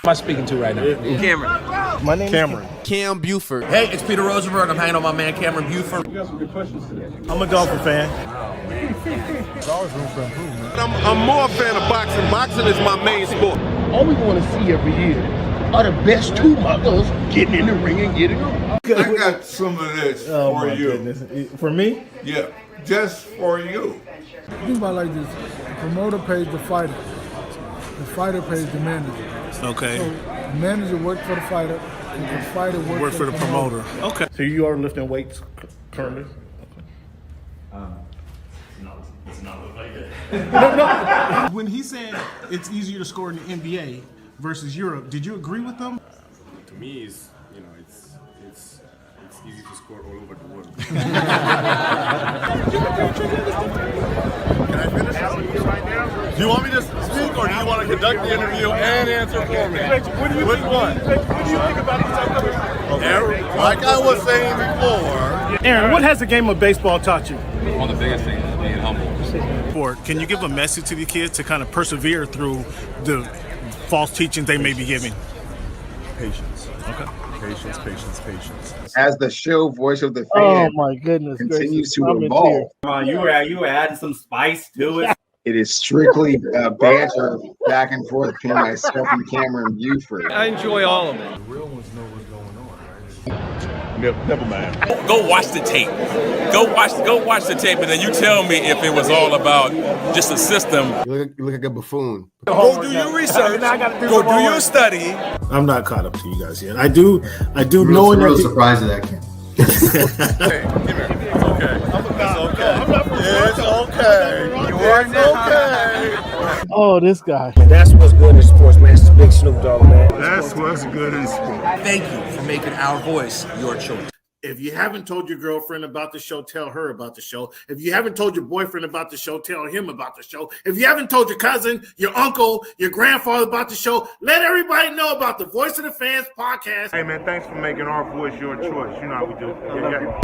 am I speaking to right now? Cameron. My name is Cameron. Cam Buford. Hey, it's Peter Rosenberg. I'm hanging on my man Cameron Buford. We got some good questions today. I'm a Dolphin fan. There's always room for improvement. I'm more a fan of boxing. Boxing is my main sport. All we want to see every year are the best two mothers getting in the ring and getting on. I got some of this for you. Goodness. For me? Yeah, just for you. Think about it like this: the promoter pays the fighter, the fighter pays the manager. Okay. So the manager works for the fighter, and the fighter works for the promoter. Okay. So you are lifting weights currently? No. When he said it's easier to score in the NBA versus Europe, did you agree with them? To me, it's easy to score all over the world. Can I finish? Do you want me to speak or do you want to conduct the interview and answer for me? Which one? What do you think about this upcoming? Okay. Like I was saying before. Aaron, what has the game of baseball taught you? One of the biggest things is being humble. Can you give a message to the kids to kind of persevere through the false teachings they may be giving? Patience. Okay. Patience. As the show Voice of the Oh Fan my goodness! continues to evolve, Come on, you were adding some spice to it. it is strictly banter back and forth between myself and Cameron Buford. I enjoy all of it. The real ones know what's going on, right? Never mind. Go watch the tape. Go watch the tape, and then you tell me if it was all about just a system. You look like a buffoon. Go do your research. Go do your study. I'm not caught up to you guys yet. I do Real, real surprised at that, Cam. Hey, come here. It's okay. It's okay. It's okay. Oh, this guy. That's what's good in sports, man. It's the big Snoop Dogg, man. That's what's good in sport. Thank you for making our voice your choice. If you haven't told your girlfriend about the show, tell her about the show. If you haven't told your boyfriend about the show, tell him about the show. If you haven't told your cousin, your uncle, your grandfather about the show, let everybody know about the Voice of the Fans podcast. Hey, man, thanks for making our voice your choice. You know how we do. Yeah.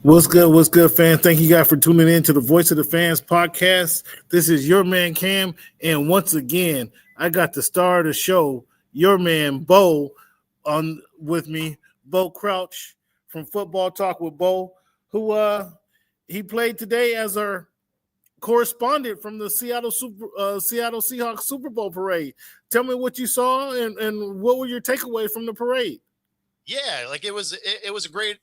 What's good, fans? Thank you guys for tuning in to the Voice of the Fans podcast. This is your man, Cam. And once again, I got the star of the show, your man, Bo, on with me, Bo Crouch from Football Talk with Bo, who he played today as our correspondent from the Seattle Seahawks Super Bowl parade. Tell me what you saw and what were your takeaways from the parade? Yeah, like it was a great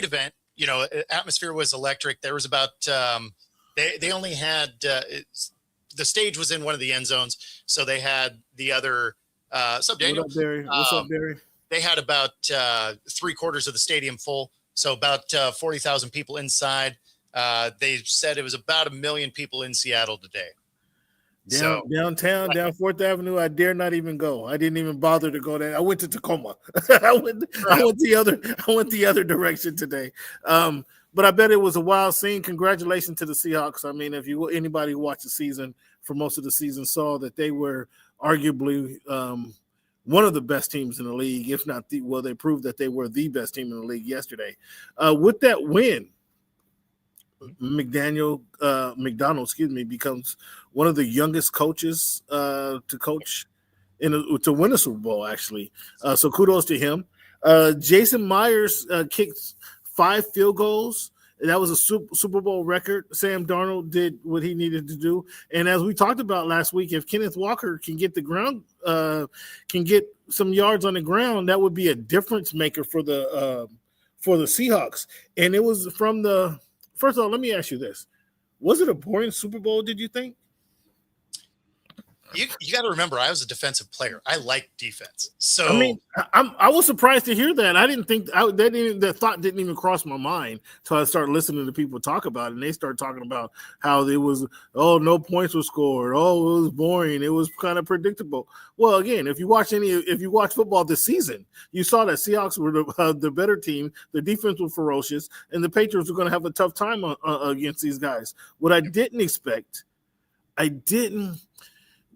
event. You know, atmosphere was electric. There was about they only had the stage was in one of the end zones, so they had the other. What's up, Daniel? What's up, Barry? They had about 3/4 of the stadium full, so about 40,000 people inside. They said it was about 1 million people in Seattle today. Downtown, down 4th Avenue, I dare not even go. I didn't even bother to go there. I went to Tacoma. I went the other direction today. But I bet it was a wild scene. Congratulations to the Seahawks. I mean, if anybody who watched the season for most of the season saw that they were arguably one of the best teams in the league, if not they proved that they were the best team in the league yesterday. With that win, McDonald, becomes one of the youngest coaches to coach to win a Super Bowl, actually. So kudos to him. Jason Myers kicked 5 field goals. That was a Super Bowl record. Sam Darnold did what he needed to do. And as we talked about last week, if Kenneth Walker can get can get some yards on the ground, that would be a difference maker for the Seahawks. And it was from the – first of all, let me ask you this. Was it a boring Super Bowl, did you think? You got to remember, I was a defensive player. I like defense. So I mean, I was surprised to hear that. I didn't think that thought didn't even cross my mind until I started listening to people talk about it. And they started talking about how it was, no points were scored. Oh, it was boring. It was kind of predictable. Well, again, if you watch football this season, you saw that Seahawks were the better team. The defense was ferocious, and the Patriots were going to have a tough time against these guys. What I didn't expect,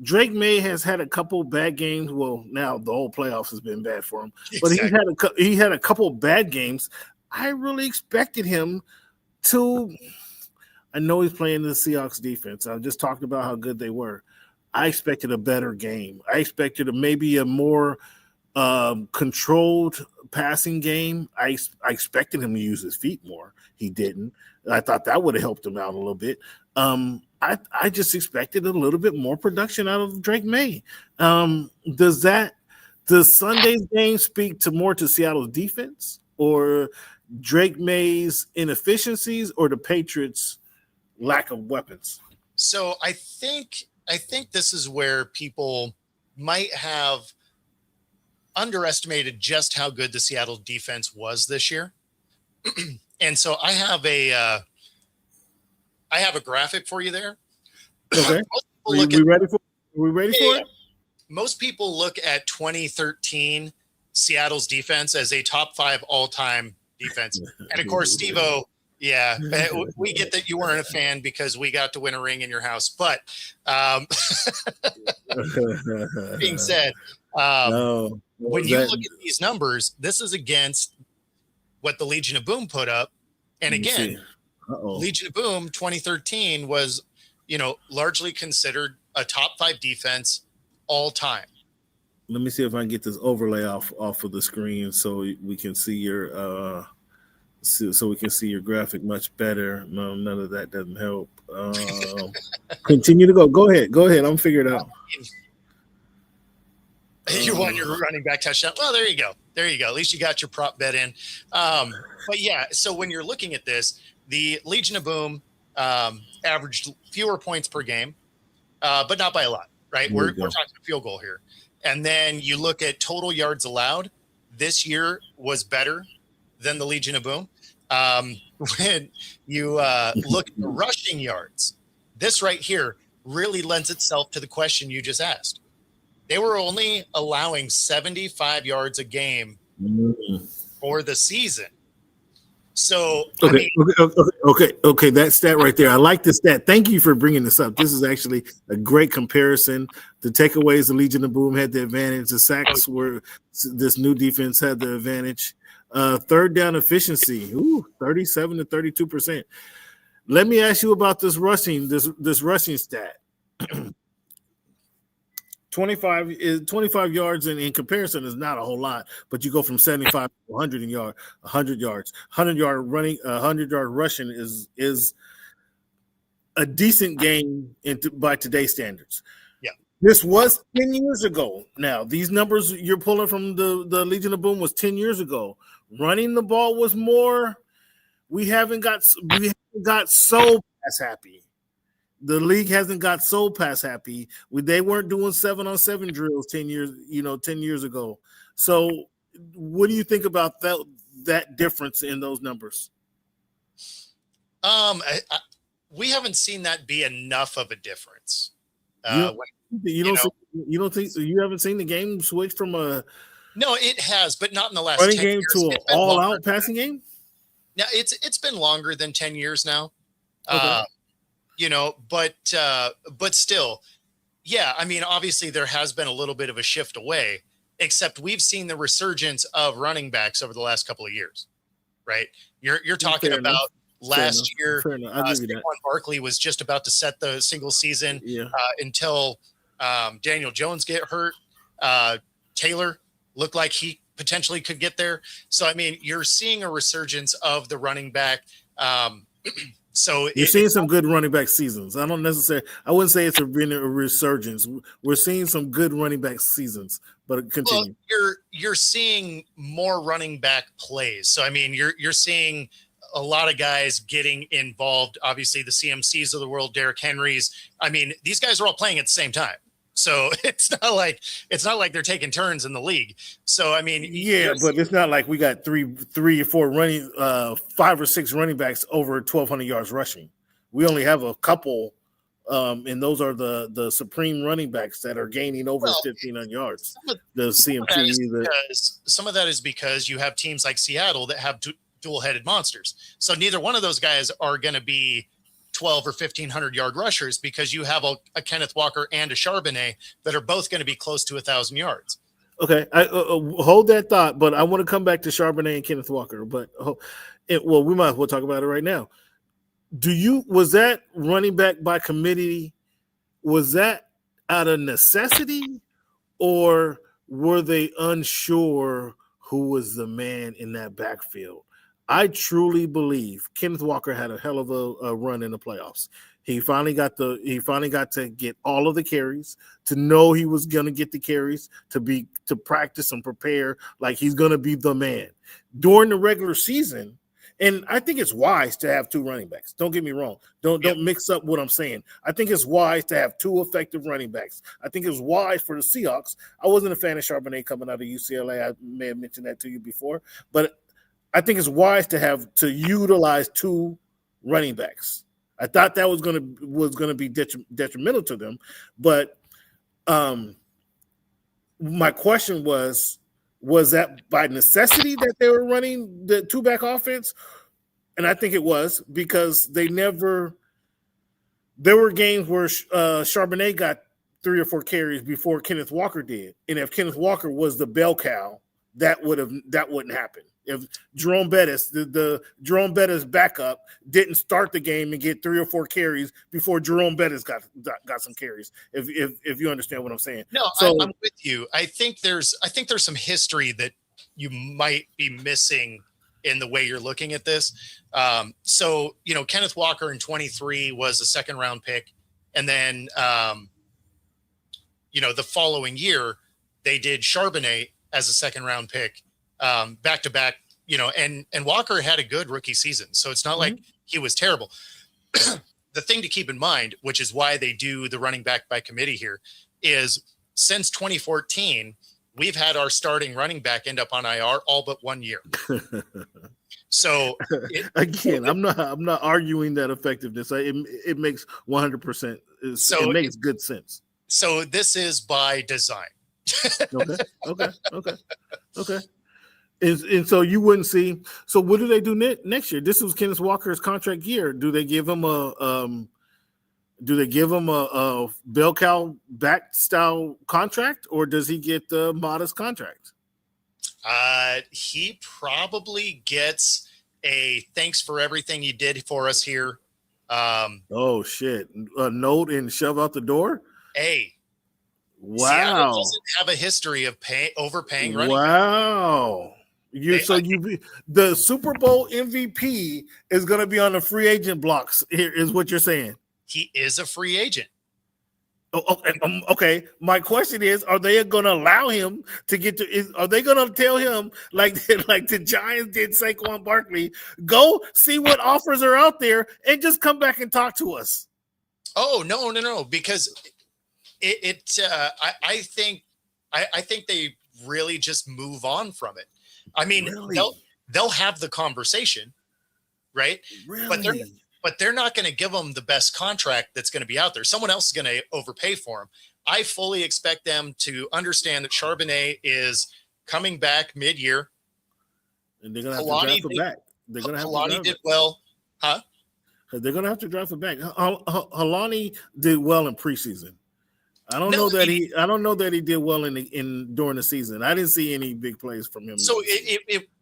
Drake May has had a couple bad games. Well, now the whole playoffs has been bad for him, but he had a couple bad games. I really expected him to. I know he's playing the Seahawks defense. I just talked about how good they were. I expected a better game. I expected maybe a more controlled passing game. I expected him to use his feet more. He didn't. I thought that would have helped him out a little bit. I just expected a little bit more production out of Drake May. Does Sunday's game speak to Seattle's defense, or Drake May's inefficiencies, or the Patriots' lack of weapons? So I think this is where people might have underestimated just how good the Seattle defense was this year. And so I have a graphic for you there. Okay. We ready for it? Most people look at 2013 Seattle's defense as a top 5 all-time defense. And of course, Steve-O, yeah, we get that you weren't a fan because we got to win a ring in your house. But being said, when you look at these numbers, this is against what the Legion of Boom put up. And again, Legion of Boom 2013 was, largely considered a top 5 defense all time. Let me see if I can get this overlay off of the screen so we can see your graphic much better. No, none of that doesn't help. Continue to go. Go ahead. I'm figure it out. You won your running back touchdown. Well, there you go. At least you got your prop bet in. But yeah, so when you're looking at this, the Legion of Boom averaged fewer points per game, but not by a lot, right? We're talking field goal here. And then you look at total yards allowed. This year was better than the Legion of Boom. When you look at the rushing yards, this right here really lends itself to the question you just asked. They were only allowing 75 yards a game for the season. So, okay. That stat right there. I like the stat. Thank you for bringing this up. This is actually a great comparison. The takeaways, the Legion of Boom had the advantage. The sacks were this new defense had the advantage. Third down efficiency, 37 to 32%. Let me ask you about this rushing stat. 25 yards in comparison is not a whole lot, but you go from 75 to 100 yards. 100 yard running, 100 yard rushing is a decent game by today's standards. Yeah, this was 10 years ago. Now these numbers you're pulling from the Legion of Boom was 10 years ago. Running the ball was more. We haven't got so pass happy. The league hasn't got so pass happy. They weren't doing 7-on-7 drills 10 years ago. So what do you think about that difference in those numbers? We haven't seen that be enough of a difference. You don't think you haven't seen the game switch from a No, it has, but not in the last running 10 game years. to an all-out passing game? Now it's been longer than 10 years now. Okay. But still, yeah, I mean, obviously there has been a little bit of a shift away, except we've seen the resurgence of running backs over the last couple of years, right? You're talking Fair about enough. last year, Saquon Barkley was just about to set the single season until Daniel Jones get hurt. Taylor looked like he potentially could get there. So, I mean, you're seeing a resurgence of the running back. So you're seeing some good running back seasons. I wouldn't say it's a resurgence. We're seeing some good running back seasons, but continue. Well, you're seeing more running back plays. So I mean, you're seeing a lot of guys getting involved. Obviously, the CMCs of the world, Derrick Henrys. I mean, these guys are all playing at the same time. So it's not like they're taking turns in the league. So I mean, but it's not like we got three or four running, 5 or 6 running backs over 1,200 yards rushing. We only have a couple, and those are the supreme running backs that are gaining over 1,500 yards. The CMC. Some of that is because you have teams like Seattle that have dual-headed monsters. So neither one of those guys are going to be 12 or 1,500 yard rushers because you have a Kenneth Walker and a Charbonnet that are both going to be close to 1,000 yards. Okay, I hold that thought, but I want to come back to Charbonnet and Kenneth Walker. But we might as well talk about it right now. Was that running back by committee? Was that out of necessity, or were they unsure who was the man in that backfield? I truly believe Kenneth Walker had a hell of a run in the playoffs. He finally got to get all of the carries, to know he was going to get the carries, to practice and prepare like he's going to be the man during the regular season. And I think it's wise to have two running backs. Don't get me wrong. Don't mix up what I'm saying. I think it's wise to have two effective running backs. I think it's wise for the Seahawks. I wasn't a fan of Charbonnet coming out of UCLA. I may have mentioned that to you before, but I think it's wise to utilize two running backs. I thought that was going to be detrimental to them, but my question was that by necessity that they were running the two-back offense? And I think it was, because there were games where Charbonnet got 3 or 4 carries before Kenneth Walker did, and if Kenneth Walker was the bell cow, that wouldn't happen. If Jerome Bettis, the Jerome Bettis backup, didn't start the game and get 3 or 4 carries before Jerome Bettis got some carries, if you understand what I'm saying. No, so, I'm with you. I think there's some history that you might be missing in the way you're looking at this. So Kenneth Walker in 23 was a 2nd round pick, and then the following year they did Charbonnet as a 2nd round pick. Back to back, and Walker had a good rookie season, so it's not like he was terrible. The thing to keep in mind, which is why they do the running back by committee here, is since 2014, we've had our starting running back end up on IR all but 1 year. So again, I'm not arguing that effectiveness. It makes 100%. It makes good sense. So this is by design. Okay. And so you wouldn't see. So what do they do next year? This was Kenneth Walker's contract year. Do they give him a bell cow back style contract, or does he get the modest contract? He probably gets a thanks for everything you did for us here. Oh shit! A note and shove out the door. Hey. Wow. Seattle doesn't have a history of overpaying running. Wow. The Super Bowl MVP is going to be on the free agent blocks. Here is what you're saying. He is a free agent. Okay. My question is: are they going to allow him to get to? Are they going to tell him like the Giants did Saquon Barkley? Go see what offers are out there and just come back and talk to us. Oh no! Because I think they really just move on from it. I mean, really? They'll have the conversation, right? Really? But they're not going to give them the best contract that's going to be out there. Someone else is going to overpay for him. I fully expect them to understand that Charbonnet is coming back mid-year. And they're going to have to draft him back. They're going to have Halani did well, huh? They're going to have to draft him back. Halani did well in preseason. I don't know that he did well during the season. I didn't see any big plays from him. So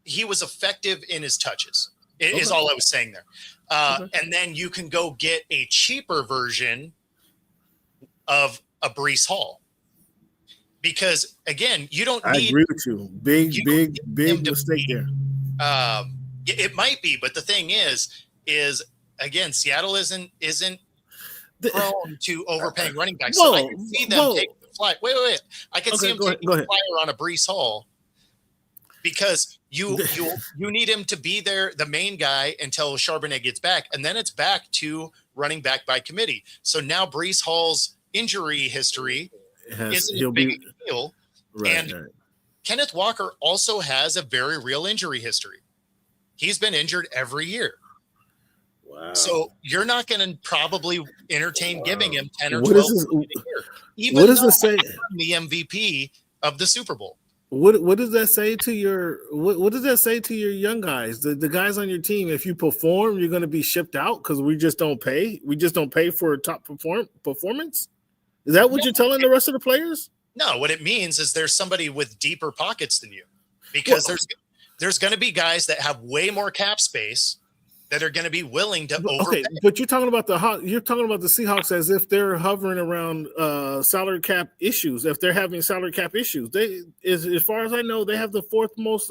he was effective in his touches. Is all I was saying there. And then you can go get a cheaper version of a Breece Hall, because again, you don't need. I agree with you. Big mistake there. It might be, but the thing is again, Seattle isn't prone to overpaying running backs. So I can see them take the fly. Wait. I can see him taking the flyer on a Breece Hall, because you need him to be there, the main guy, until Charbonnet gets back, and then it's back to running back by committee. So now Breece Hall's injury history isn't a big deal. Right. Kenneth Walker also has a very real injury history. He's been injured every year. Wow. So you're not going to probably entertain giving him 10 or 12 a year. Even though say? The MVP of the Super Bowl. What does that say to your young guys, the guys on your team? If you perform, you're going to be shipped out because we just don't pay. We just don't pay for a top performance. Is that what you're telling the rest of the players? No, what it means is there's somebody with deeper pockets than you, because there's going to be guys that have way more cap space that are going to be willing to overpay. Okay, but you're talking about the Seahawks as if they're hovering around salary cap issues. If they're having salary cap issues, as far as I know, they have the fourth most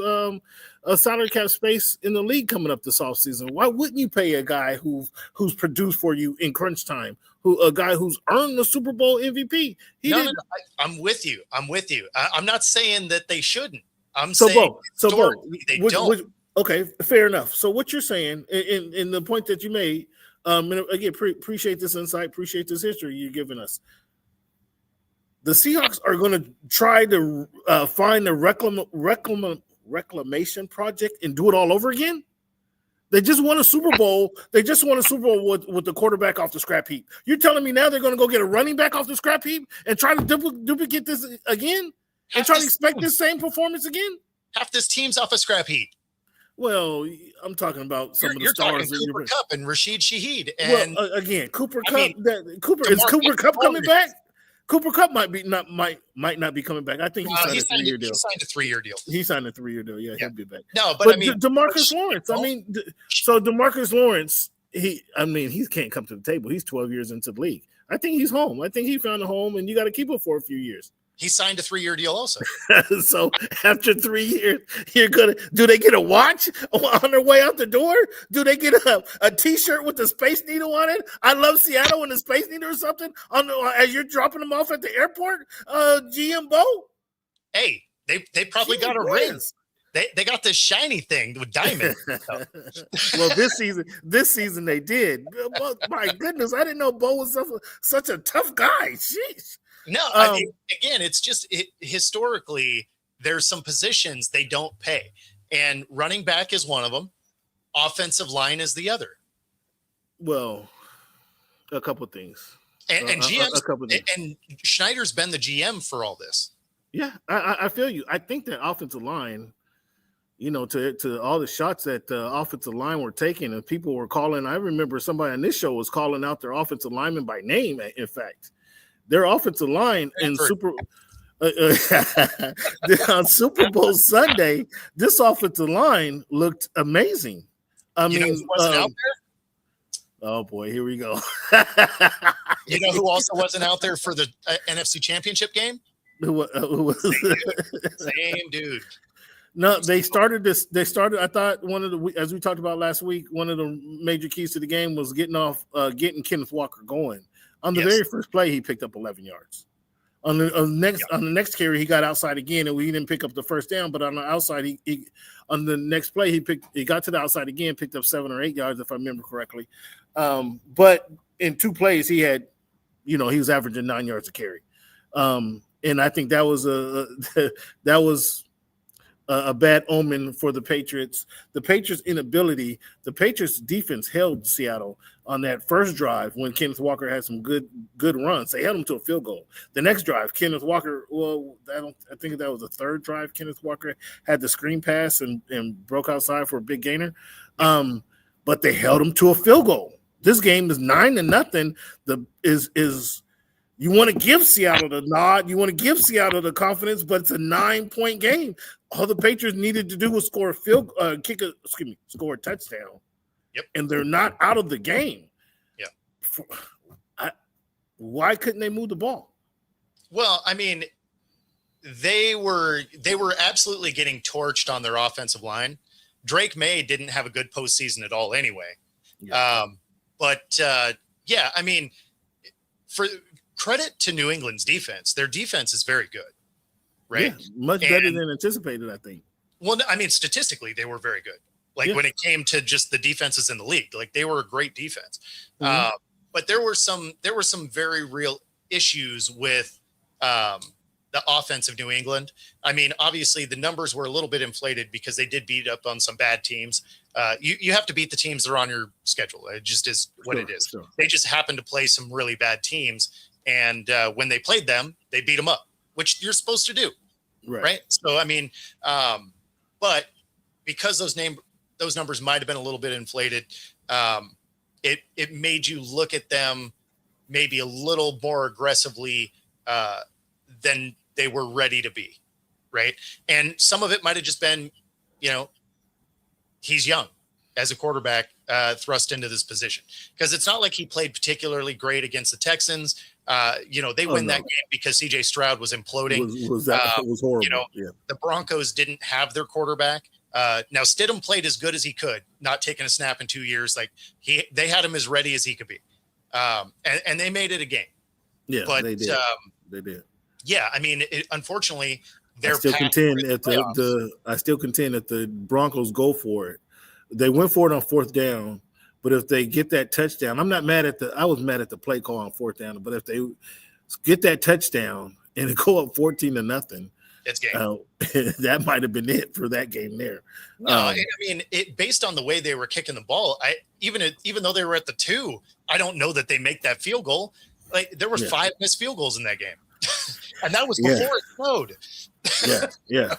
salary cap space in the league coming up this offseason. Why wouldn't you pay a guy who's produced for you in crunch time, a guy who's earned the Super Bowl MVP? I'm with you. I'm not saying that they shouldn't. I'm saying they don't. Okay, fair enough. So what you're saying, in the point that you made, and again, appreciate this insight, appreciate this history you're giving us. The Seahawks are going to try to find the reclamation project and do it all over again. They just won a Super Bowl. They just won a Super Bowl with the quarterback off the scrap heap. You're telling me now they're going to go get a running back off the scrap heap and try to duplicate this again and try to expect this same performance again? Half this team's off a scrap heap. Well, I'm talking about some of the stars. Talking Cooper Kupp and Rashid Shaheed. And again, Cooper Kupp. Is Cooper Kupp coming back? Cooper Kupp might not be coming back. I think he signed a 3-year deal. He signed a 3-year deal. He signed a 3-year deal. Yeah, he'll be back. No, but I mean, DeMarcus Lawrence. So DeMarcus Lawrence. He can't come to the table. He's 12 years into the league. I think he's home. I think he found a home, and you got to keep him for a few years. He signed a 3-year deal also. So after 3 years, do they get a watch on their way out the door? Do they get a T-shirt with the Space Needle on it? I love Seattle and the Space Needle or something as you're dropping them off at the airport, GM Bo? Hey, they probably got a ring. They got this shiny thing with diamond. Well, this season they did. My goodness, I didn't know Bo was such a tough guy. Jeez. No, I mean, again, it's just historically there's some positions they don't pay, and running back is one of them. Offensive line is the other. Well, a couple of things, and GM and Schneider's been the GM for all this. Yeah, I feel you. I think that offensive line, to all the shots that the offensive line were taking, and people were calling. I remember somebody on this show was calling out their offensive lineman by name. In fact. Their offensive line in on Super Bowl Sunday, this offensive line looked amazing. I mean, who wasn't out there? Oh boy, here we go. You know who also wasn't out there for the NFC Championship game? Who was same dude. No, they started. I thought as we talked about last week, one of the major keys to the game was getting Kenneth Walker going. On the very first play, he picked up 11 yards. On the next carry, he got outside again, and we didn't pick up the first down. But on the outside, he on the next play, he got to the outside again, picked up 7 or 8 yards, if I remember correctly. But in 2 plays, he had, he was averaging 9 yards a carry. And I think that was a bad omen for the Patriots. The Patriots' defense held Seattle on that first drive when Kenneth Walker had some good runs. They held him to a field goal. The next drive, Kenneth Walker, I think that was the third drive. Kenneth Walker had the screen pass and broke outside for a big gainer. But they held him to a field goal. This game is 9-0. You want to give Seattle the nod. You want to give Seattle the confidence, but it's a 9-point game. All the Patriots needed to do was score a touchdown. Yep. And they're not out of the game. Yeah. Why couldn't they move the ball? Well, I mean, they were absolutely getting torched on their offensive line. Drake May didn't have a good postseason at all anyway. Yeah. I mean, for credit to New England's defense, their defense is very good, right? Yeah, much better than anticipated, I think. Well, I mean, statistically, they were very good. When it came to just the defenses in the league, they were a great defense. Mm-hmm. But there were some very real issues with the offense of New England. I mean, obviously the numbers were a little bit inflated because they did beat up on some bad teams. You have to beat the teams that are on your schedule. It just is what it is. Sure. They just happened to play some really bad teams. And when they played them, they beat them up, which you're supposed to do. Right. So, I mean, but because those numbers might've been a little bit inflated, it made you look at them maybe a little more aggressively than they were ready to be. Right. And some of it might've just been, he's young. as a quarterback thrust into this position, because it's not like he played particularly great against the Texans. They win that game because CJ Stroud was imploding. Was horrible. The Broncos didn't have their quarterback. Now Stidham played as good as he could, not taking a snap in 2 years. Like they had him as ready as he could be. And they made it a game. Yeah, but they did. They did. Yeah, I mean, unfortunately, I still contend that the Broncos go for it. They went for it on fourth down, but if they get that touchdown, I was mad at the play call on fourth down, but if they get that touchdown and it go up 14-0, it's game. That might have been it for that game there. No, I mean, based on the way they were kicking the ball, even though they were at the 2, I don't know that they make that field goal. Like there were 5 missed field goals in that game, and that was before it snowed. Yeah.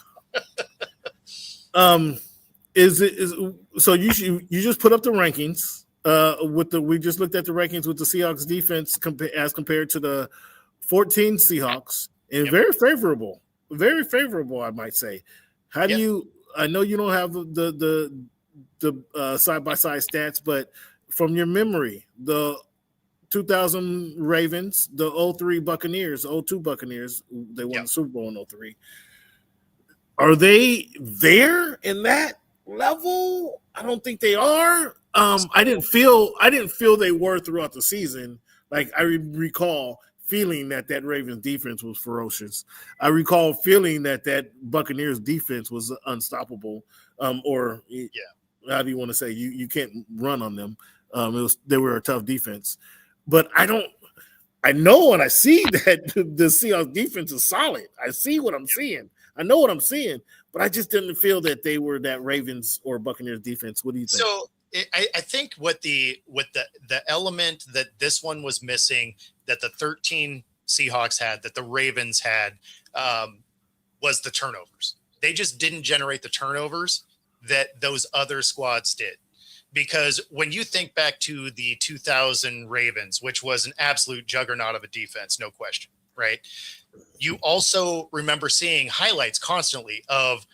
So you just put up the rankings we just looked at the rankings with the Seahawks defense as compared to the 14 Seahawks, and very favorable, I might say. How do you? I know you don't have the side by side stats, but from your memory, the 2000 Ravens, the 03 Buccaneers, 02 Buccaneers, they won the Super Bowl in 03. Are they there in that level? I don't think they are. I didn't feel they were throughout the season. Like I recall feeling that Ravens defense was ferocious. I recall feeling that Buccaneers defense was unstoppable. How do you want to say you can't run on them? They were a tough defense. But I know and I see that the Seahawks defense is solid. I see what I'm seeing. I know what I'm seeing, but I just didn't feel that they were that Ravens or Buccaneers defense. What do you think? So I think what the element that this one was missing, that the 13 Seahawks had, that the Ravens had, was the turnovers. They just didn't generate the turnovers that those other squads did. Because when you think back to the 2000 Ravens, which was an absolute juggernaut of a defense, no question, right? You also remember seeing highlights constantly of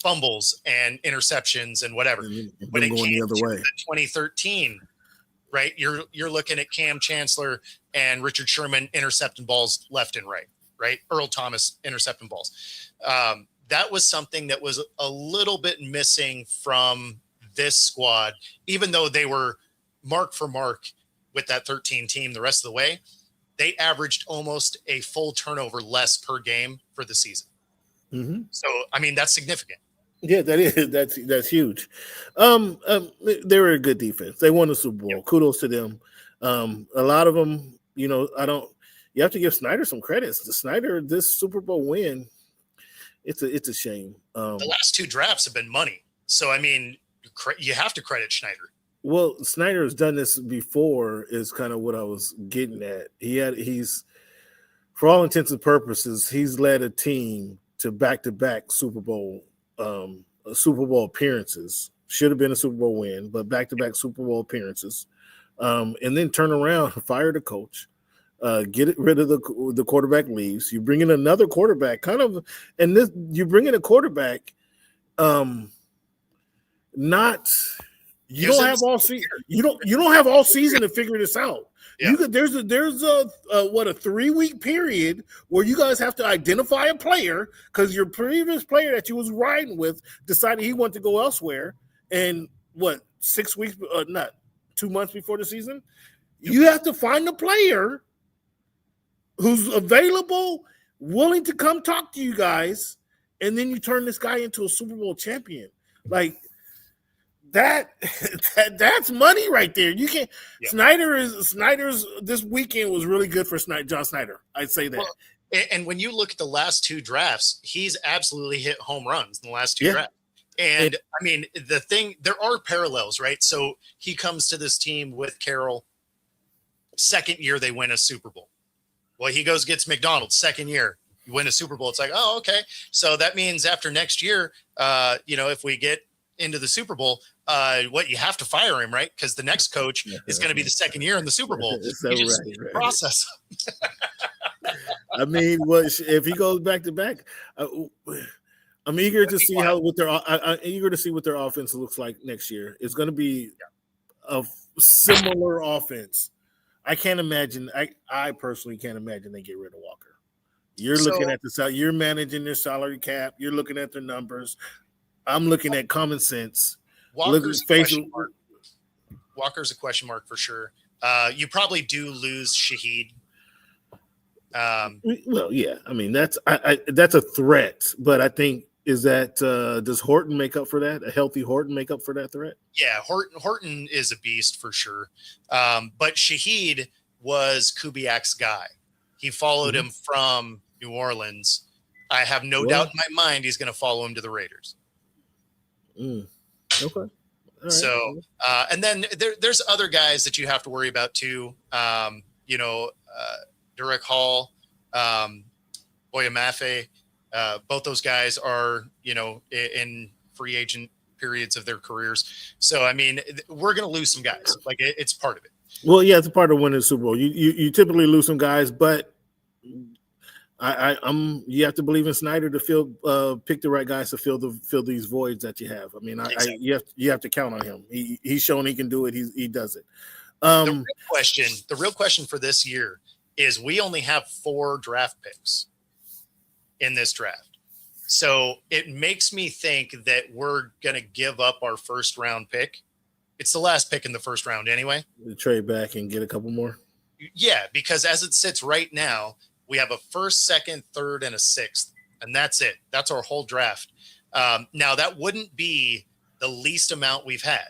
fumbles and interceptions and whatever. When it came to the 2013, right, you're looking at Cam Chancellor and Richard Sherman intercepting balls left and right? Earl Thomas intercepting balls. That was something that was a little bit missing from this squad, even though they were mark for mark with that 13 team the rest of the way. They averaged almost a full turnover less per game for the season. Mm-hmm. So, I mean, that's significant. Yeah, that is. That's huge. They were a good defense. They won the Super Bowl. Yep. Kudos to them. A lot of them, you have to give Snyder some credits. This Super Bowl win, it's a shame. The last 2 drafts have been money. So, I mean, you have to credit Schneider. Well, Snyder has done this before is kind of what I was getting at. He's for all intents and purposes, he's led a team to back-to-back Super Bowl appearances. Should have been a Super Bowl win, but back-to-back Super Bowl appearances. And then turn around, fire the coach, get rid of the quarterback leaves. You bring in another quarterback, you bring in a quarterback, You don't have all season. You don't have all season to figure this out. Yeah. There's a 3-week period where you guys have to identify a player because your previous player that you was riding with decided he wanted to go elsewhere. And 6 weeks, not 2 months before the season, you have to find a player who's available, willing to come talk to you guys, and then you turn this guy into a Super Bowl champion. Like. That's money right there. You can't. Yeah. Snyder's this weekend was really good for John Snyder. I'd say that. Well, and when you look at the last 2 drafts, he's absolutely hit home runs in the last 2 drafts. And I mean, there are parallels, right? So he comes to this team with Carroll. Second year, they win a Super Bowl. Well, he gets McDonald. Second year, you win a Super Bowl. It's like, oh, okay. So that means after next year, if we get into the Super Bowl, you have to fire him, right? Because the next coach is going to be the second year in the Super Bowl. Right. Process. I mean, if he goes back to back, I'm eager to see I'm eager to see what their offense looks like next year. It's going to be a similar offense. I can't imagine. I personally can't imagine they get rid of Walker. You're looking at you're managing their salary cap. You're looking at their numbers. I'm looking at common sense. Walker's a question mark for sure. You probably do lose Shaheed. Well, yeah. I mean, that's a threat, but I think does Horton make up for that? A healthy Horton make up for that threat? Yeah, Horton is a beast for sure. But Shaheed was Kubiak's guy. He followed him from New Orleans. I have no doubt in my mind he's going to follow him to the Raiders. Okay. All right. So, and then there's other guys that you have to worry about too. Derek Hall, Oyamafe, both those guys are, in free agent periods of their careers. So, I mean, we're going to lose some guys. Like it's part of it. Well, yeah, it's a part of winning the Super Bowl. You typically lose some guys, but you have to believe in Snyder to pick the right guys to fill these voids that you have. I mean, exactly. You have to count on him. He's shown he can do it. He does it. The real question for this year is we only have 4 draft picks in this draft. So it makes me think that we're going to give up our first round pick. It's the last pick in the first round anyway. We trade back and get a couple more. Yeah, because as it sits right now, we have a first, second, third, and a 6th, and that's it. That's our whole draft. Now, that wouldn't be the least amount we've had.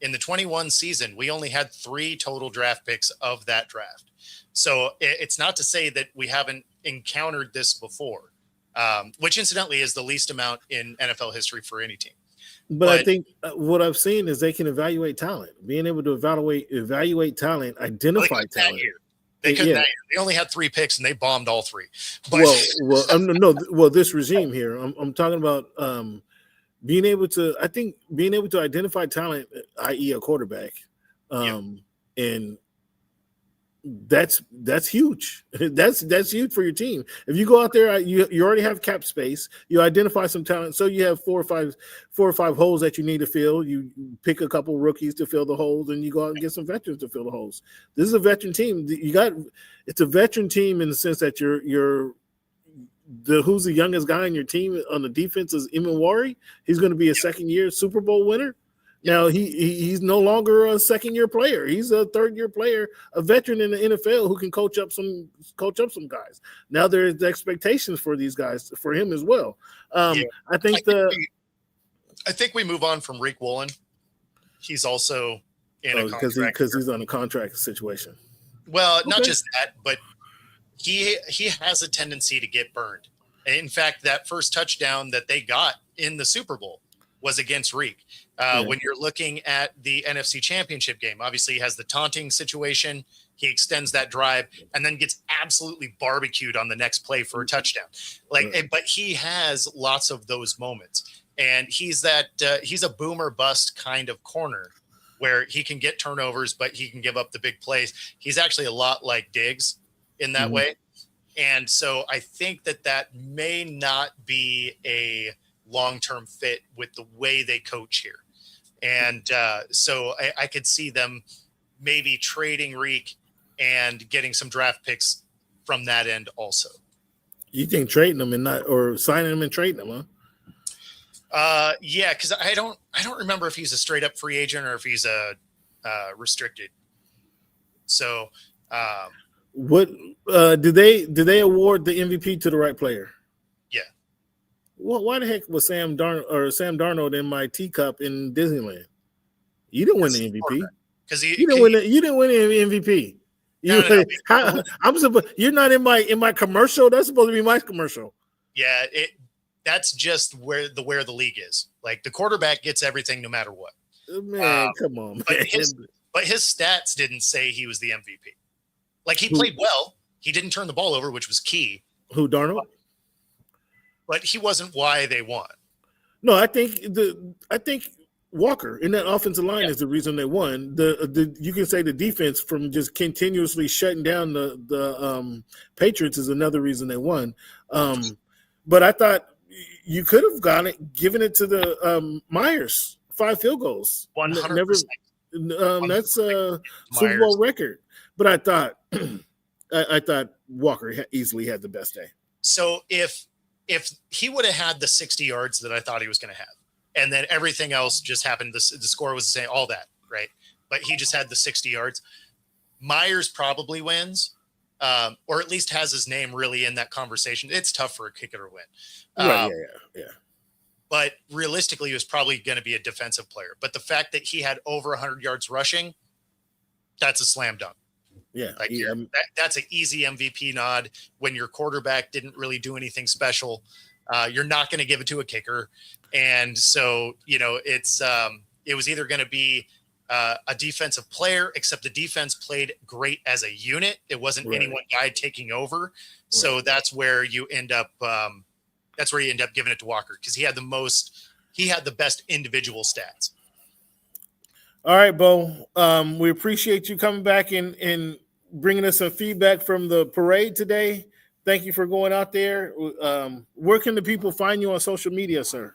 In the 21 season, we only had 3 total draft picks of that draft. So it's not to say that we haven't encountered this before, which incidentally is the least amount in NFL history for any team. But I think what I've seen is they can evaluate talent. Being able to evaluate talent, identify talent. They couldn't that year. They only had 3 picks and they bombed all 3. But Well, this regime here, I'm talking about being able to identify talent, i.e. a quarterback. And that's huge. That's huge for your team. If you go out there, you already have cap space. You identify some talent, so you have 4 or 5 holes that you need to fill. You pick a couple rookies to fill the holes, and you go out and get some veterans to fill the holes. This is a veteran team. It's a veteran team in the sense that who's the youngest guy in your team on the defense is Imanwari. He's going to be a second-year Super Bowl winner. Now he's no longer a second-year player. He's a third-year player, a veteran in the NFL who can coach up some guys. Now there's expectations for these guys, for him as well. I think we move on from Reek Woolen. He's also in a contract because he's on a contract situation. Well, not just that, but he has a tendency to get burned. In fact, that first touchdown that they got in the Super Bowl was against Reek. When you're looking at the NFC Championship game, obviously he has the taunting situation. He extends that drive and then gets absolutely barbecued on the next play for a touchdown. But he has lots of those moments, and he's a boomer bust kind of corner where he can get turnovers, but he can give up the big plays. He's actually a lot like Diggs in that way. And so I think that may not be a long-term fit with the way they coach here. And so I could see them maybe trading Reek and getting some draft picks from that end also. You think trading them or signing them and trading them, huh? Yeah, because I don't remember if he's a straight up free agent or if he's a restricted. So what did they award the MVP to the right player? Yeah. Well, why the heck was Sam Darnold in my teacup in Disneyland? You didn't win the MVP because you didn't win the MVP. You're not in my commercial. That's supposed to be my commercial. Yeah, that's just where the league is. Like the quarterback gets everything no matter what. Man, come on. Man. But his stats didn't say he was the MVP. Like he played well. He didn't turn the ball over, which was key. Who, Darnold? But he wasn't why they won. No, I think Walker in that offensive line is the reason they won. You can say the defense from just continuously shutting down the Patriots is another reason they won. But I thought you could have given it to the Myers 5 field goals. 100%. That's a Super Bowl record. But I thought I thought Walker easily had the best day. So if he would have had the 60 yards that I thought he was going to have, and then everything else just happened, the score was the same, all that, right? But he just had the 60 yards. Myers probably wins, or at least has his name really in that conversation. It's tough for a kicker to win. Right, yeah. But realistically, he was probably going to be a defensive player. But the fact that he had over 100 yards rushing, that's a slam dunk. Yeah, like that's an easy MVP nod when your quarterback didn't really do anything special. You're not going to give it to a kicker, and so it was either going to be a defensive player, except the defense played great as a unit. It wasn't any one guy taking over, so that's where you end up. That's where you end up giving it to Walker because he had the best individual stats. All right, Bo. We appreciate you coming back and bringing us some feedback from the parade today. Thank you for going out there. Where can the people find you on social media, sir?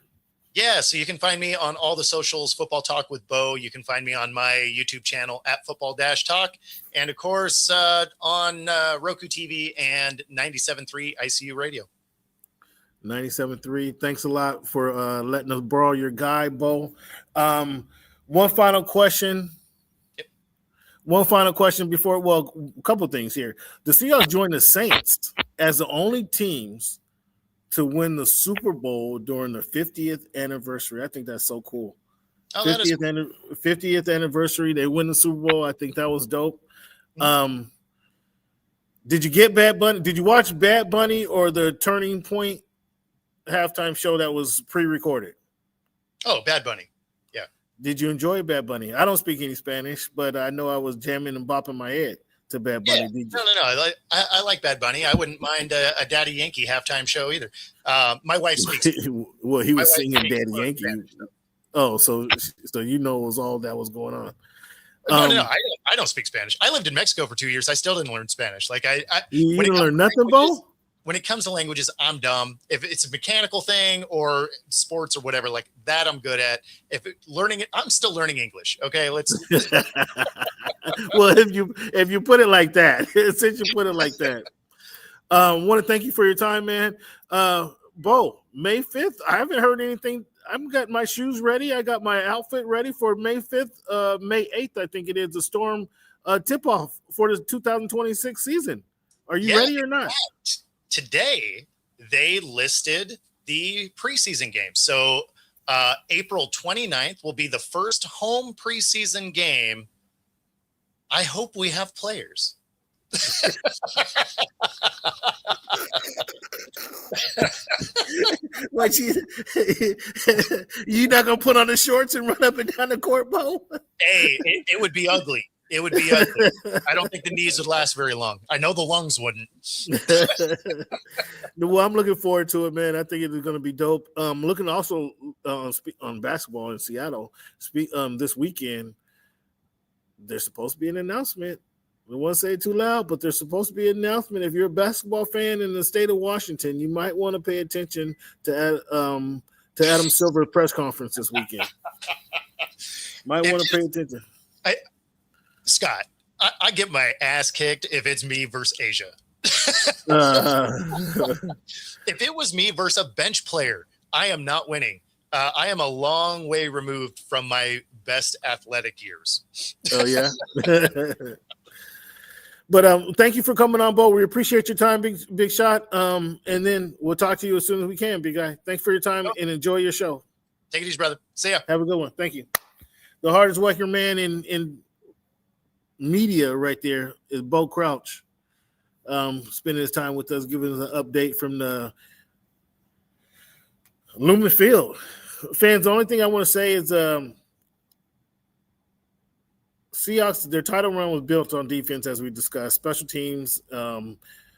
Yeah, so you can find me on all the socials, Football Talk with Bo. You can find me on my YouTube channel at Football-Talk. And, of course, on Roku TV and 97.3 ICU Radio. 97.3. Thanks a lot for letting us borrow your guy, Bo. One final question. Yep. One final question before, a couple things here. The Seahawks joined the Saints as the only teams to win the Super Bowl during the 50th anniversary. I think that's so cool. 50th anniversary. They win the Super Bowl. I think that was dope. Did you get Bad Bunny? Did you watch Bad Bunny or the Turning Point halftime show that was pre-recorded? Oh, Bad Bunny. Did you enjoy Bad Bunny? I don't speak any Spanish, but I know I was jamming and bopping my head to Bad Bunny. Yeah. No. I like Bad Bunny. I wouldn't mind a Daddy Yankee halftime show either. My wife speaks. Well, he was singing Daddy Yankee. Oh, so you know it was all that was going on. No. I don't speak Spanish. I lived in Mexico for 2 years. I still didn't learn Spanish. You didn't learn nothing, Bo? When it comes to languages, I'm dumb. If it's a mechanical thing or sports or whatever like that, I'm good at. Learning it, I'm still learning English. Okay, let's. Well, if you put it like that, since you put it like that, want to thank you for your time, man. Bo, May 5th. I haven't heard anything. I've got my shoes ready. I got my outfit ready for May 5th. May 8th, I think it is the Storm tip-off for the 2026 season. Are you ready or not? Today, they listed the preseason games. So April 29th will be the first home preseason game. I hope we have players. Like you not gonna put on the shorts and run up and down the court, Bo? Hey, it would be ugly. It would be ugly. I don't think the knees would last very long. I know the lungs wouldn't. Well, I'm looking forward to it, man. I think it is going to be dope. Looking also on basketball in Seattle. This weekend, there's supposed to be an announcement. I don't want to say it too loud, but there's supposed to be an announcement. If you're a basketball fan in the state of Washington, you might want to pay attention to Adam Silver's press conference this weekend. Might want to pay attention. Scott, I get my ass kicked if it's me versus Asia. If it was me versus a bench player, I am not winning. I am a long way removed from my best athletic years. Oh, yeah? But thank you for coming on, Bo. We appreciate your time, big shot. And then we'll talk to you as soon as we can, big guy. Thanks for your time and enjoy your show. Take it easy, brother. See ya. Have a good one. Thank you. The hardest working man in media right there is Bo Crouch, spending his time with us, giving us an update from the Lumen Field. Fans, the only thing I want to say is Seahawks, their title run was built on defense, as we discussed. Special teams,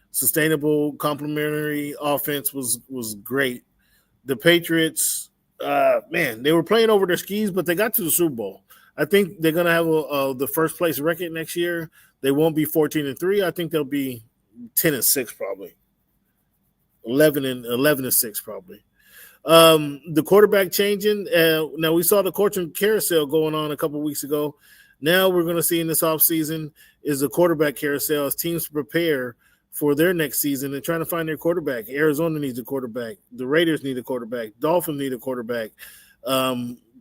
sustainable, complementary offense was great. The Patriots, man, they were playing over their skis, but they got to the Super Bowl. I think they're going to have the first place record next year. They won't be 14-3. I think they'll be 10-6 probably. 11-6 probably. The quarterback changing. Now we saw the coaching carousel going on a couple weeks ago. Now we're going to see in this offseason is the quarterback carousel as teams prepare for their next season and trying to find their quarterback. Arizona needs a quarterback. The Raiders need a quarterback. Dolphins need a quarterback.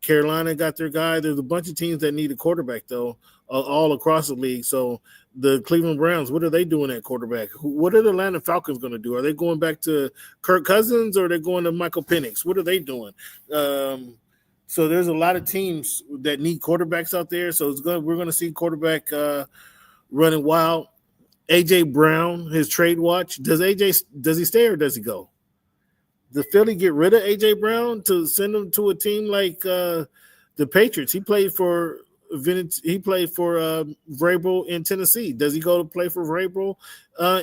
Carolina got their guy. There's a bunch of teams that need a quarterback, though, all across the league. So the Cleveland Browns, what are they doing at quarterback? What are the Atlanta Falcons going to do? Are they going back to Kirk Cousins or are they going to Michael Penix? What are they doing? So there's a lot of teams that need quarterbacks out there. So we're going to see quarterback running wild. A.J. Brown, his trade watch. Does he stay or does he go? Does Philly get rid of A.J. Brown to send him to a team like the Patriots? He played for Vrabel in Tennessee. Does he go to play for Vrabel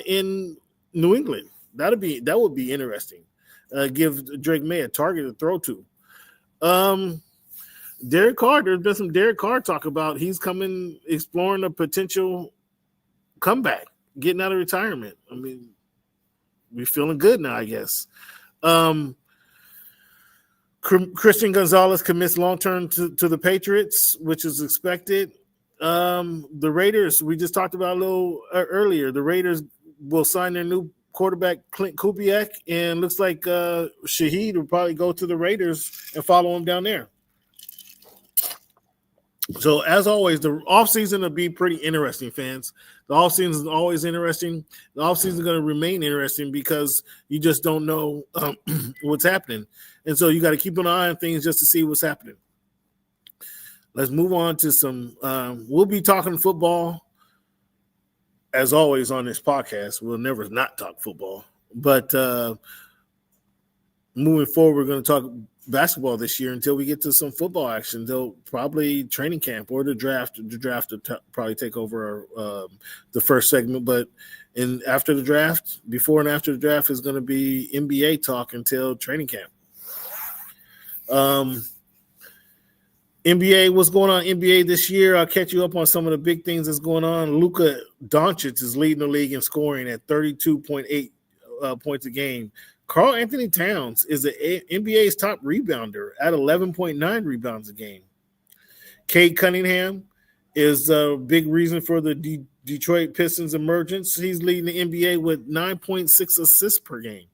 in New England? That would be interesting. Give Drake May a target to throw to. Derek Carr, there's been some Derek Carr talk about he's exploring a potential comeback, getting out of retirement. I mean, we're feeling good now, I guess. Christian Gonzalez commits long-term to the Patriots, which is expected. The Raiders, we just talked about a little earlier. The Raiders will sign their new quarterback, Clint Kubiak, and looks like Shaheed will probably go to the Raiders and follow him down there. So, as always, the offseason will be pretty interesting, fans. The offseason is always interesting. The offseason is going to remain interesting because you just don't know what's happening. And so you got to keep an eye on things just to see what's happening. Let's move on to some we'll be talking football, as always, on this podcast. We'll never not talk football. But moving forward, we're going to talk basketball this year until we get to some football action. They'll probably training camp or the draft. The draft will probably take over the first segment, but after the draft, before and after the draft, is going to be NBA talk until training camp. NBA, what's going on in NBA this year? I'll catch you up on some of the big things that's going on. Luka Doncic is leading the league in scoring at 32.8 points a game. Karl Anthony Towns is the NBA's top rebounder at 11.9 rebounds a game. Cade Cunningham is a big reason for the Detroit Pistons' emergence. He's leading the NBA with 9.6 assists per game.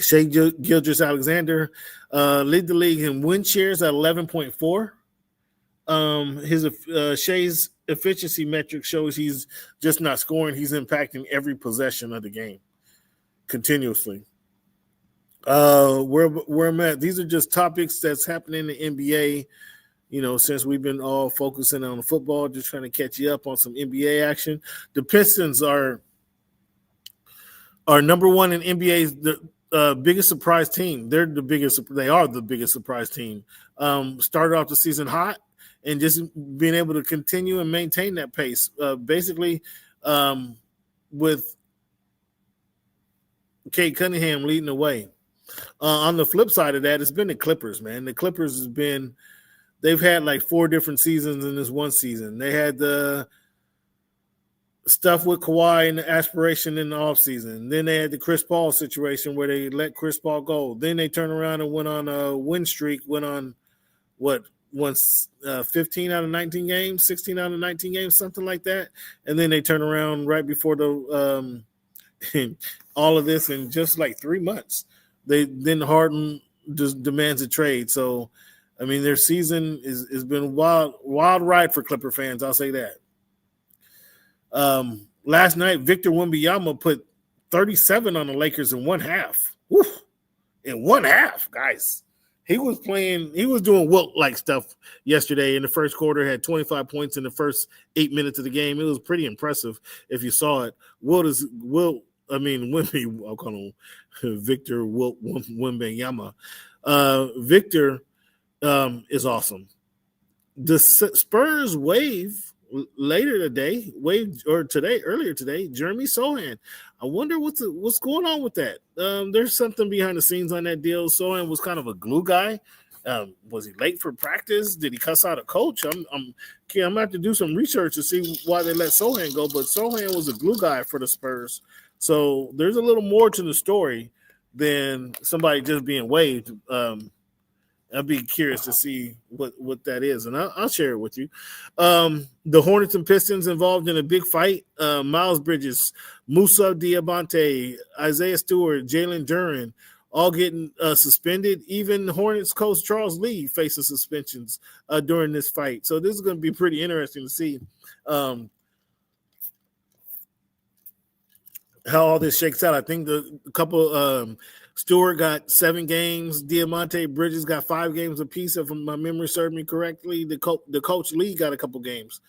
Shai Gilgeous-Alexander lead the league in win shares at 11.4. Shai's efficiency metric shows he's just not scoring. He's impacting every possession of the game continuously. Where I'm at, these are just topics that's happening in the NBA, since we've been all focusing on football, just trying to catch you up on some NBA action. The Pistons are number one in NBA's biggest surprise team. They are the biggest surprise team. Started off the season hot and just being able to continue and maintain that pace. Basically, with Cade Cunningham leading the way. On the flip side of that, it's been the Clippers, man. The Clippers they've had like 4 different seasons in this one season. They had the stuff with Kawhi and the aspiration in the offseason. Then they had the Chris Paul situation where they let Chris Paul go. Then they turned around and went on a win streak, went on 15 out of 19 games, 16 out of 19 games, something like that. And then they turn around right before the all of this in just like 3 months. Then Harden just demands a trade. So, I mean, their season has been wild ride for Clipper fans. I'll say that. Last night, Victor Wembanyama put 37 on the Lakers in one half. Woo! In one half, guys. He was doing Wilt-like stuff yesterday in the first quarter, had 25 points in the first 8 minutes of the game. It was pretty impressive if you saw it. I'll call him Victor Wembanyama. Victor is awesome. The Spurs earlier today, Jeremy Sohan. I wonder what's going on with that. There's something behind the scenes on that deal. Sohan was kind of a glue guy. Was he late for practice? Did he cuss out a coach? I'm gonna have to do some research to see why they let Sohan go. But Sohan was a glue guy for the Spurs. So there's a little more to the story than somebody just being waived. I'd be curious to see what that is, and I'll share it with you. The Hornets and Pistons involved in a big fight. Miles Bridges, Musa Diabate, Isaiah Stewart, Jalen Duren, all getting suspended. Even Hornets coach Charles Lee facing suspensions during this fight. So this is going to be pretty interesting to see how all this shakes out. I think the couple Stewart got 7 games. Diamante Bridges got 5 games apiece, if my memory served me correctly. The coach Lee got a couple games.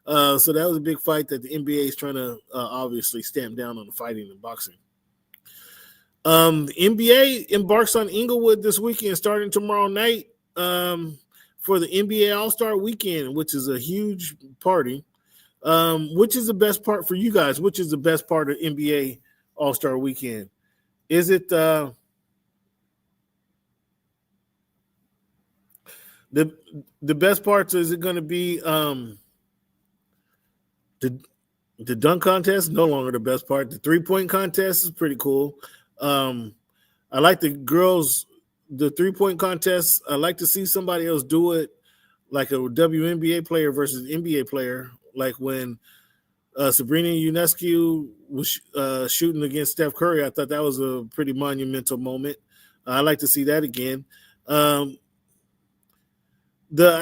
So that was a big fight that the NBA is trying to obviously stamp down on the fighting and boxing. The NBA embarks on Inglewood this weekend, starting tomorrow night for the NBA All-Star Weekend, which is a huge party. Which is the best part for you guys? Which is the best part of NBA All-Star Weekend? Is it the best parts? Is it going to be the dunk contest? No longer the best part. The 3-point contest is pretty cool. I like the girls, the 3-point contest. I like to see somebody else do it, like a WNBA player versus NBA player, like when Sabrina Ionescu was shooting against Steph Curry. I thought that was a pretty monumental moment. I'd like to see that again. I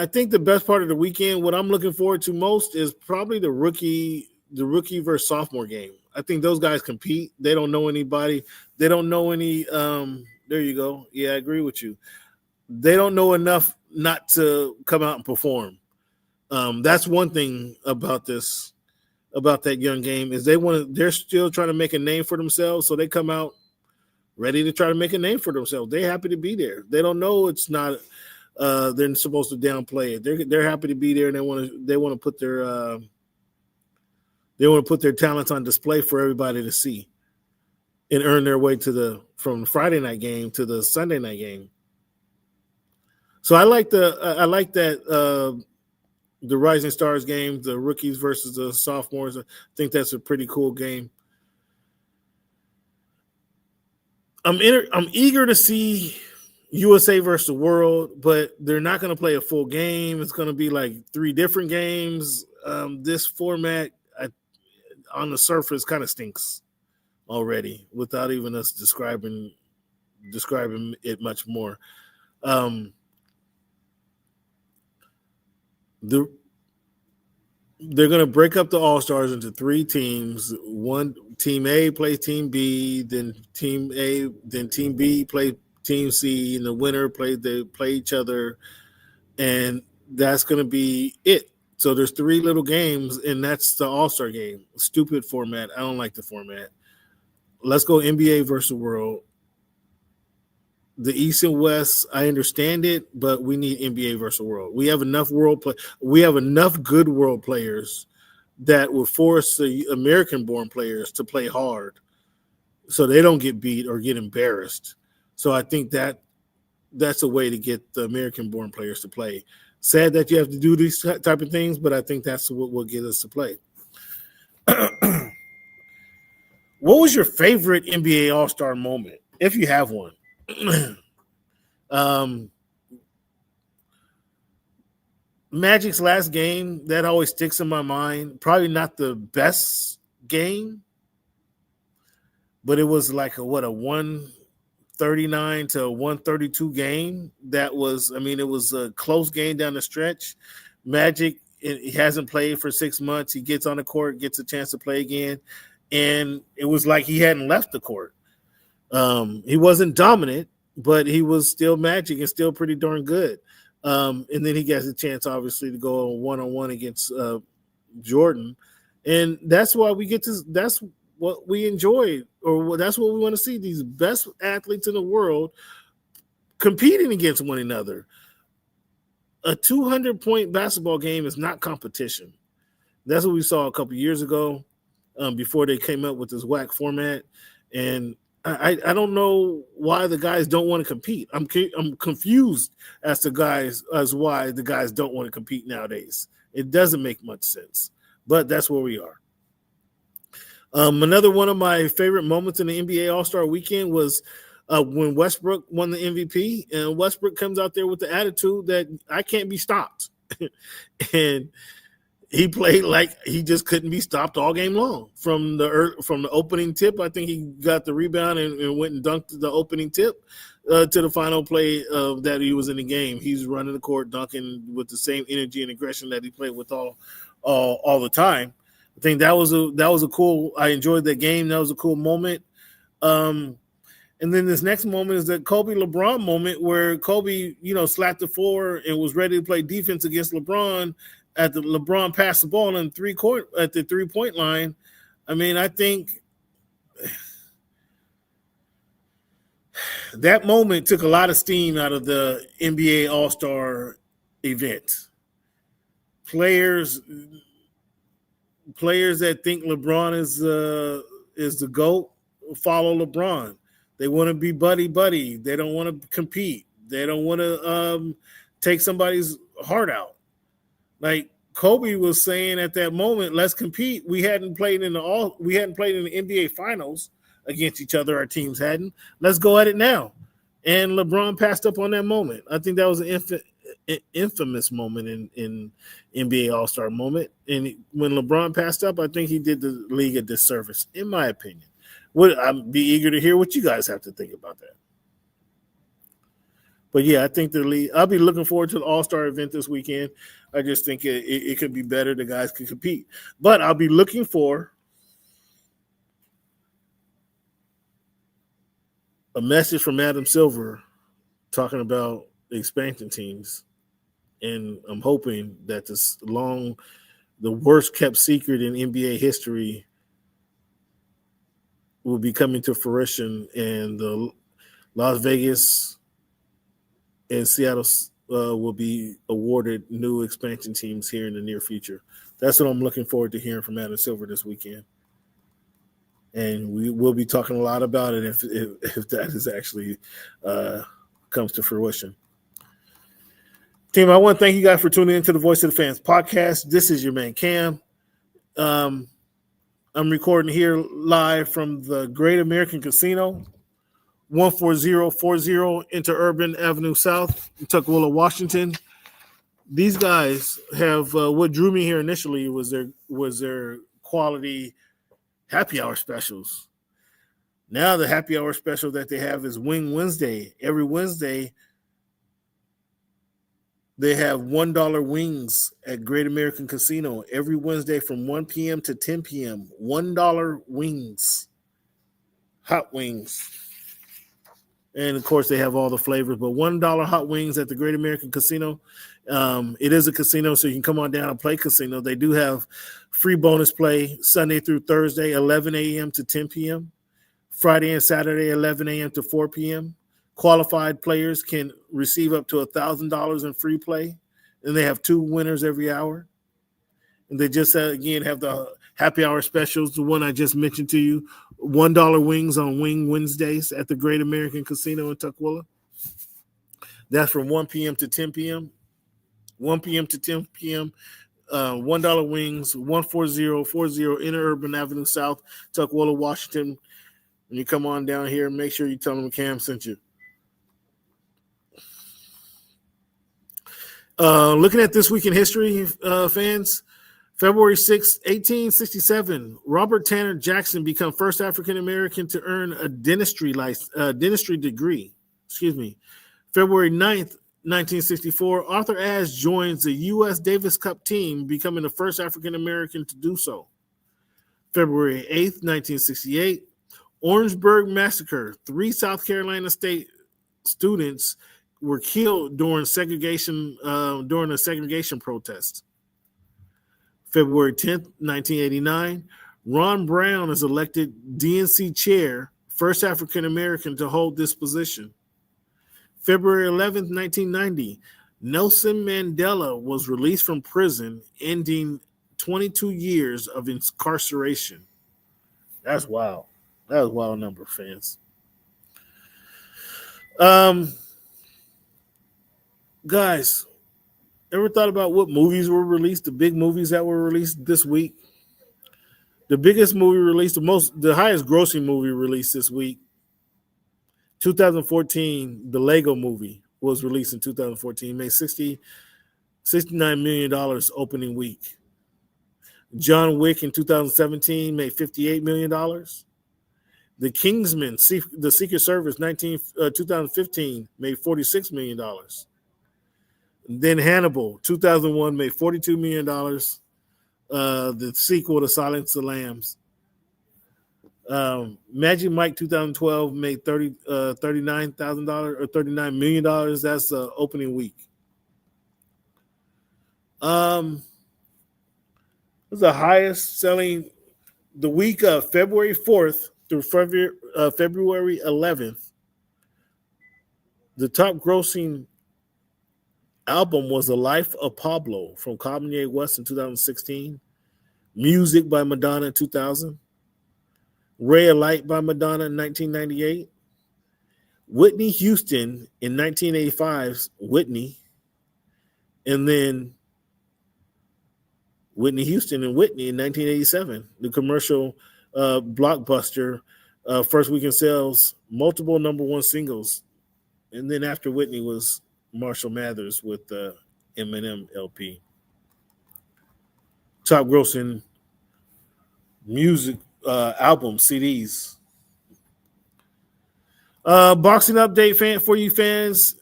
think the best part of the weekend, what I'm looking forward to most, is probably the rookie versus sophomore game. I think those guys compete. They don't know anybody. They don't know any. There you go. Yeah, I agree with you. They don't know enough not to come out and perform. That's one thing about that young game, is they're still trying to make a name for themselves. So they come out ready to try to make a name for themselves. They're happy to be there. They don't know it's not. They're supposed to downplay it. They're happy to be there, and they want to put their talents on display for everybody to see, and earn their way from the Friday night game to the Sunday night game. So I like that the Rising Stars game, the rookies versus the sophomores. I think that's a pretty cool game. I'm eager to see USA versus the world, but they're not going to play a full game. It's going to be like 3 different games. This format, on the surface, kind of stinks already, without even us describing it much more. They're going to break up the All-Stars into 3 teams. One team A plays team B, then team A, then team B play team C, and the winner they play each other, and that's going to be it. So there's 3 little games, and that's the All-Star game. Stupid format. I don't like the format. Let's go NBA versus the world. The East and West, I understand it, but we need NBA versus the world. We have enough We have enough good world players that will force the American-born players to play hard, so they don't get beat or get embarrassed. So I think that's a way to get the American-born players to play. Sad that you have to do these type of things, but I think that's what will get us to play. What was your favorite NBA All-Star moment, if you have one? Magic's last game, that always sticks in my mind. Probably not the best game, but it was like a 139 to 132 game. It was a close game down the stretch. Magic, he hasn't played for 6 months. He gets on the court, gets a chance to play again, and it was like he hadn't left the court. He wasn't dominant, but he was still Magic and still pretty darn good. And then he gets a chance, obviously, to go one-on-one against Jordan. And that's why that's what we enjoy, or that's what we want to see, these best athletes in the world competing against one another. A 200-point basketball game is not competition. That's what we saw a couple years ago, before they came up with this whack format. And I don't know why the guys don't want to compete. I'm confused as why the guys don't want to compete nowadays. It doesn't make much sense, but that's where we are. Another one of my favorite moments in the NBA All-Star Weekend was when Westbrook won the MVP, and Westbrook comes out there with the attitude that I can't be stopped. And he played like he just couldn't be stopped all game long. From the opening tip, I think he got the rebound and went and dunked the opening tip to the final play that he was in the game. He's running the court, dunking with the same energy and aggression that he played with all the time. I think that was a cool. I enjoyed that game. That was a cool moment. And then this next moment is the Kobe LeBron moment where Kobe, slapped the floor and was ready to play defense against LeBron. At the LeBron passed the ball at the 3-point line. I mean, I think that moment took a lot of steam out of the NBA All-Star event. Players that think LeBron is the GOAT follow LeBron. They want to be buddy. They don't want to compete. They don't want to take somebody's heart out. Like Kobe was saying at that moment, let's compete. We hadn't played in the NBA Finals against each other. Our teams hadn't. Let's go at it now. And LeBron passed up on that moment. I think that was an infamous moment in NBA All-Star moment. And when LeBron passed up, I think he did the league a disservice, in my opinion. I'd be eager to hear what you guys have to think about that. But yeah, I think the league. I'll be looking forward to the All-Star event this weekend. I just think it could be better. The guys could compete. But I'll be looking for a message from Adam Silver talking about the expansion teams. And I'm hoping that the worst kept secret in NBA history will be coming to fruition, and the Las Vegas and Seattle will be awarded new expansion teams here in the near future. That's what I'm looking forward to hearing from Adam Silver this weekend. And we will be talking a lot about it if that is actually comes to fruition. Team, I want to thank you guys for tuning into the Voice of the Fans podcast. This is your man, Cam. I'm recording here live from the Great American Casino, 14040 Interurban Avenue South, in Tukwila, Washington. These guys have what drew me here initially was their quality happy hour specials. Now the happy hour special that they have is Wing Wednesday. Every Wednesday, they have $1 wings at Great American Casino every Wednesday from 1 p.m. to 10 p.m. $1 wings, hot wings. And, of course, they have all the flavors. But $1 hot wings at the Great American Casino. It is a casino, so you can come on down and play casino. They do have free bonus play Sunday through Thursday, 11 a.m. to 10 p.m., Friday and Saturday, 11 a.m. to 4 p.m., Qualified players can receive up to $1,000 in free play, and they have 2 winners every hour. And they just, again, have the happy hour specials, the one I just mentioned to you, $1 wings on Wing Wednesdays at the Great American Casino in Tukwila. That's from 1 p.m. to 10 p.m. 1 p.m. to 10 p.m., $1 wings, 14040 Interurban Avenue South, Tukwila, Washington. When you come on down here, make sure you tell them Cam sent you. Looking at this week in history, fans, February 6, 1867, Robert Tanner Jackson became first African-American to earn a dentistry degree. February 9th, 1964, Arthur Ashe joins the U.S. Davis Cup team, becoming the first African-American to do so. February 8th, 1968, Orangeburg Massacre. 3 South Carolina State students were killed during a segregation protest. February 10th, 1989, Ron Brown is elected DNC chair, first African-American to hold this position. February 11th, 1990, Nelson Mandela was released from prison, ending 22 years of incarceration. That's wild. That was a wild number, fans. Guys, ever thought about what movies were released, the big movies that were released this week? The biggest movie released, the highest grossing movie released this week, 2014, the Lego movie was released in 2014, made $69 million opening week. John Wick in 2017 made $58 million. The Kingsman, the Secret Service, 2015 made $46 million. Then Hannibal, 2001 made $42 million. The sequel to Silence of the Lambs. Magic Mike 2012 made $39,000 or $39 million. That's the opening week. It was the highest selling the week of February 4th through February 11th. The top grossing album was The Life of Pablo from Cormier West in 2016. Music by Madonna in 2000. Ray of Light by Madonna in 1998. Whitney Houston in 1985's Whitney. And then Whitney Houston and Whitney in 1987. The commercial blockbuster, first week in sales, multiple number one singles. And then after Whitney was Marshall Mathers with the Eminem LP. Top grossing music album CDs. Boxing update for you fans.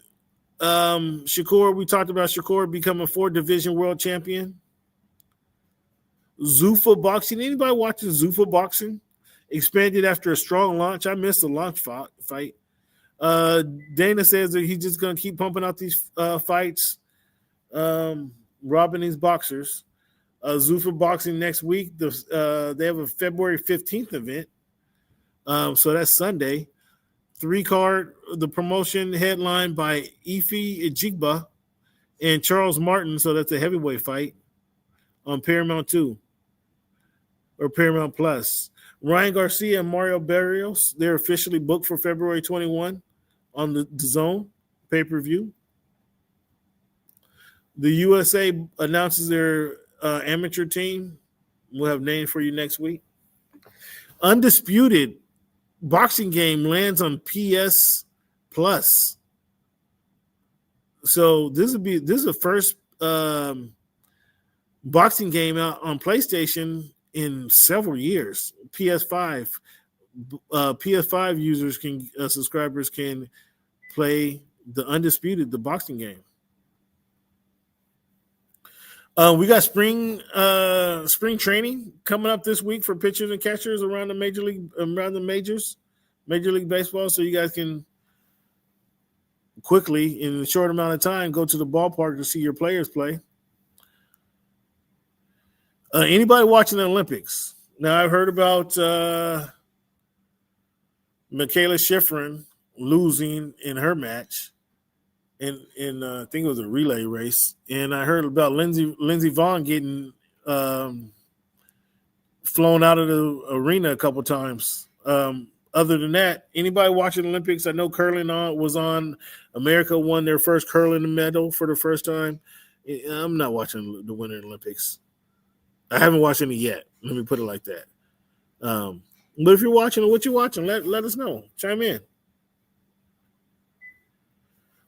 Shakur, we talked about Shakur becoming 4 division world champion. Zuffa Boxing. Anybody watching Zuffa Boxing? Expanded after a strong launch. I missed the launch fight. Dana says that he's just going to keep pumping out these fights, robbing these boxers. Zuffa Boxing next week. They have a February 15th event. So that's Sunday. 3-card, the promotion headlined by Ife Ejigba and Charles Martin. So that's a heavyweight fight on Paramount 2 or Paramount Plus. Ryan Garcia and Mario Barrios, they're officially booked for February 21 on the Zone pay-per-view. The USA announces their amateur team. We'll have names for you next week. Undisputed boxing game lands on PS Plus. So this is the first boxing game out on PlayStation in several years. PS5 users subscribers can play the Undisputed, the boxing game. We got spring training coming up this week for pitchers and catchers around the major league baseball. So you guys can quickly, in a short amount of time, go to the ballpark to see your players play. Anybody watching the Olympics? Now, I've heard about Michaela Schifrin losing in her match in I think it was a relay race. And I heard about Lindsey Vonn getting flown out of the arena a couple times. Other than that, anybody watching the Olympics? I know curling was on. America won their first curling medal for the first time. I'm not watching the Winter Olympics. I haven't watched any yet. Let me put it like that. But if you're watching or what you're watching, let us know. Chime in.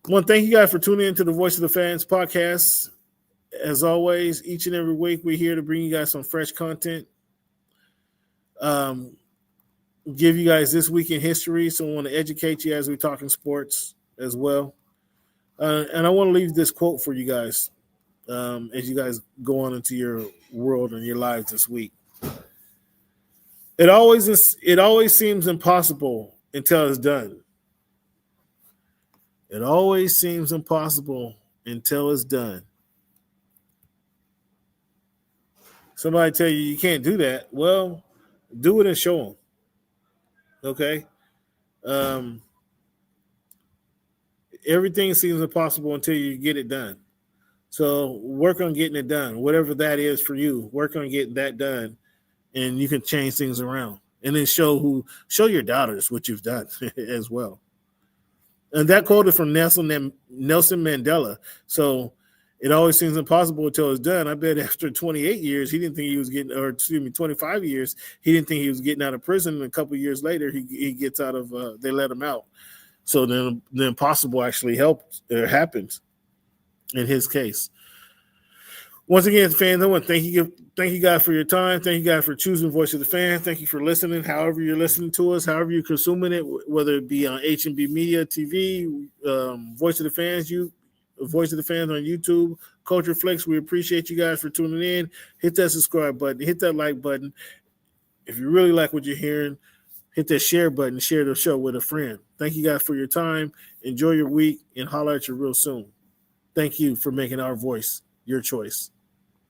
I want to thank you guys for tuning into the Voice of the Fans podcast. As always, each and every week, we're here to bring you guys some fresh content. Give you guys this week in history. So I want to educate you as we're talking sports as well. And I want to leave this quote for you guys as you guys go on into your world and your lives this week. It always seems impossible until it's done. It always seems impossible until it's done. Somebody tell you can't do that. Well, do it and show them. Okay? Everything seems impossible until you get it done. So work on getting it done. Whatever that is for you, work on getting that done, and you can change things around. And then show your doubters what you've done as well. And that quote is from Nelson Mandela. So it always seems impossible until it's done. I bet after 28 years, he didn't think he was getting, or 25 years, he didn't think he was getting out of prison. And a couple of years later, he gets out of, they let him out. So then the impossible actually happens in his case. Once again, fans, I want to thank you guys for your time. Thank you guys for choosing Voice of the Fans. Thank you for listening, however you're listening to us, however you're consuming it, whether it be on H&B Media TV, Voice of the Fans, Voice of the Fans on YouTube, Culture Flex. We appreciate you guys for tuning in. Hit that subscribe button. Hit that like button. If you really like what you're hearing, hit that share button. Share the show with a friend. Thank you guys for your time. Enjoy your week and holler at you real soon. Thank you for making our voice your choice.